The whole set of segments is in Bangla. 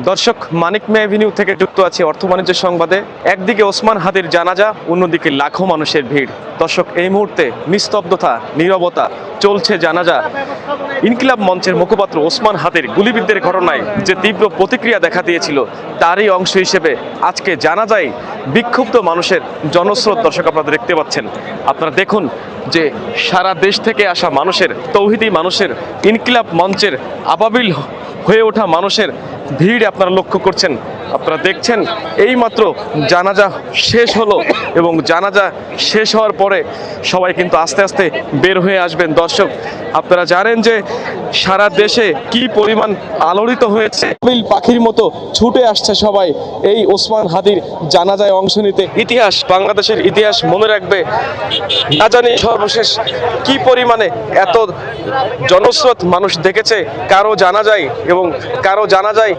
দর্শক, মানিক মিয়া এভিনিউ থেকে যুক্ত আছি অর্থ বাণিজ্য সংবাদে। একদিকে ওসমান হাদির জানাজা, অন্যদিকে লাখো মানুষের ভিড়। দর্শক, এই মুহূর্তে নিস্তব্ধতা, নীরবতা চলছে জানাজা। ইনকিলাব মঞ্চের মুখপাত্র ওসমান হাদির গুলিবিদ্ধের ঘটনায় যে তীব্র প্রতিক্রিয়া দেখা দিয়েছিল, তারই অংশ হিসেবে আজকে জানাজায় বিক্ষুব্ধ মানুষের জনস্রোত দর্শক আপনারা দেখতে পাচ্ছেন। আপনারা দেখুন যে সারা দেশ থেকে আসা মানুষের, তৌহিদি মানুষের, ইনকিলাব মঞ্চের আবাবিল হয়ে ওঠা মানুষের ভিড় আপনারা লক্ষ্য করছেন। আপনারা দেখছেন এইমাত্র জানাজা শেষ হলো এবং জানাজা শেষ হওয়ার পরে সবাই কিন্তু আস্তে আস্তে বের হয়ে আসবেন। দর্শক, আপনারা জানেন যে সারা দেশে কি পরিমাণ আলোড়িত হয়েছে, পাখির মতো ছুটে আসছে সবাই এই ওসমান হাদির জানাজায় অংশ নিতে। ইতিহাস, বাংলাদেশের ইতিহাস মনে রাখবে। না জানি সর্বশেষ কি পরিমাণে এত জনস্রোত মানুষ দেখেছে কারো জানাজায়, এবং কারো জানাজায়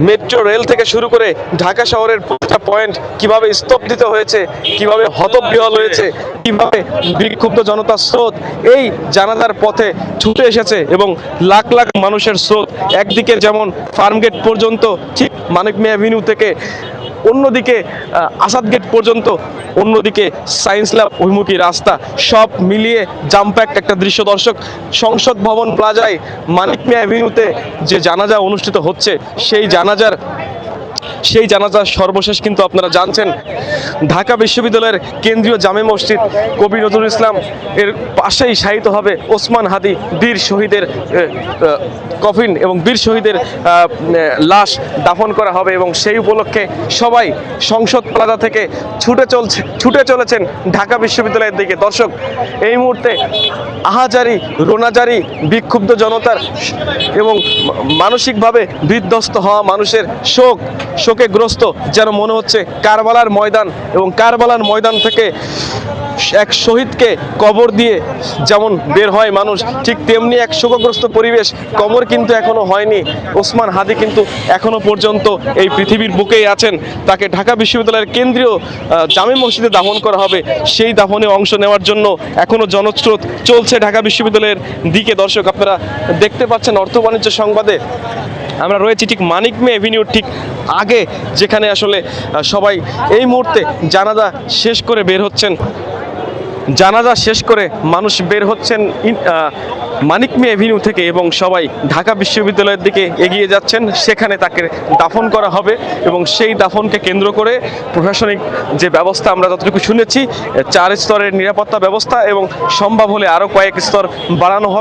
মেট্রো রেল থেকে শুরু করে ঢাকা শহরের প্রতিটা পয়েন্ট কিভাবে স্তব্ধিত হয়েছে, কিভাবে হতবিহ্বল হয়েছে, কিভাবে বিক্ষুব্ধ জনতার স্রোত এই জানাজার পথে ছুটে এসেছে এবং লাখ লাখ মানুষের স্রোত। একদিকে যেমন ফার্মগেট পর্যন্ত, ঠিক মানিক মিয়া এভিনিউ থেকে অন্যদিকে আসাদ গেট পর্যন্ত, অন্যদিকে সায়েন্স ল্যাব অভিমুখী রাস্তা, সব মিলিয়ে জামপ্যাক্ট একটা দৃশ্য। দর্শক, সংসদ ভবন প্লাজায় মানিক মিয়া এভিনিউতে যে জানাজা অনুষ্ঠিত হচ্ছে, সেই জানাজার সর্বশেষ কিন্তু আপনারা জানছেন ঢাকা বিশ্ববিদ্যালয়ের কেন্দ্রীয় জামে মসজিদ কবি নজরুল ইসলাম এর পাশেই শায়িত হবে ওসমান হাদি। বীর শহীদের কফিন এবং বীর শহীদের লাশ দাফন করা হবে এবং সেই উপলক্ষে সবাই সংসদ প্লাজা থেকে ছুটে চলেছেন ঢাকা বিশ্ববিদ্যালয়ের দিকে। দর্শক, এই মুহূর্তে আহাজারি, রোনাজারি, বিক্ষুব্ধ জনতার এবং মানসিকভাবে বিধ্বস্ত হওয়া মানুষের শোকে গ্রস্ত, যেন মনে হচ্ছে কারবালার ময়দান, এবং কারবালার ময়দান থেকে এক শহীদকে কবর দিয়ে যেমন বের হয় মানুষ, ঠিক তেমনি এক শোকগ্রস্ত পরিবেশ। কবর কিন্তু এখনো হয়নি, ওসমান হাদি কিন্তু এখনো পর্যন্ত এই পৃথিবীর বুকেই আছেন। তাকে ঢাকা বিশ্ববিদ্যালয়ের কেন্দ্রীয় জামে মসজিদে দাফন করা হবে। সেই দাফনে অংশ নেওয়ার জন্য এখনো জনস্রোত চলছে ঢাকা বিশ্ববিদ্যালয়ের দিকে। দর্শক, আপনারা দেখতে পাচ্ছেন অর্থ বাণিজ্য সংবাদে আমরা রয়েছি ঠিক মানিক মিয়া এভিনিউর ঠিক আগে, যেখানে আসলে সবাই এই মুহূর্তে জানাজা শেষ করে বের হচ্ছেন। জানাজা শেষ করে মানুষ বের হচ্ছেন মানিক মিয়া এভিনিউ থেকে এবং সবাই ঢাকা বিশ্ববিদ্যালয়ের দিকে এগিয়ে যাচ্ছেন। সেখানে তাকে দাফন করা হবে এবং সেই দাফনকে কেন্দ্র করে প্রশাসনিক যে ব্যবস্থা আমরা যতটুকু শুনেছি, 4 স্তরের নিরাপত্তা ব্যবস্থা এবং সম্ভব হলে আরও কয়েক স্তর বাড়ানো হবে।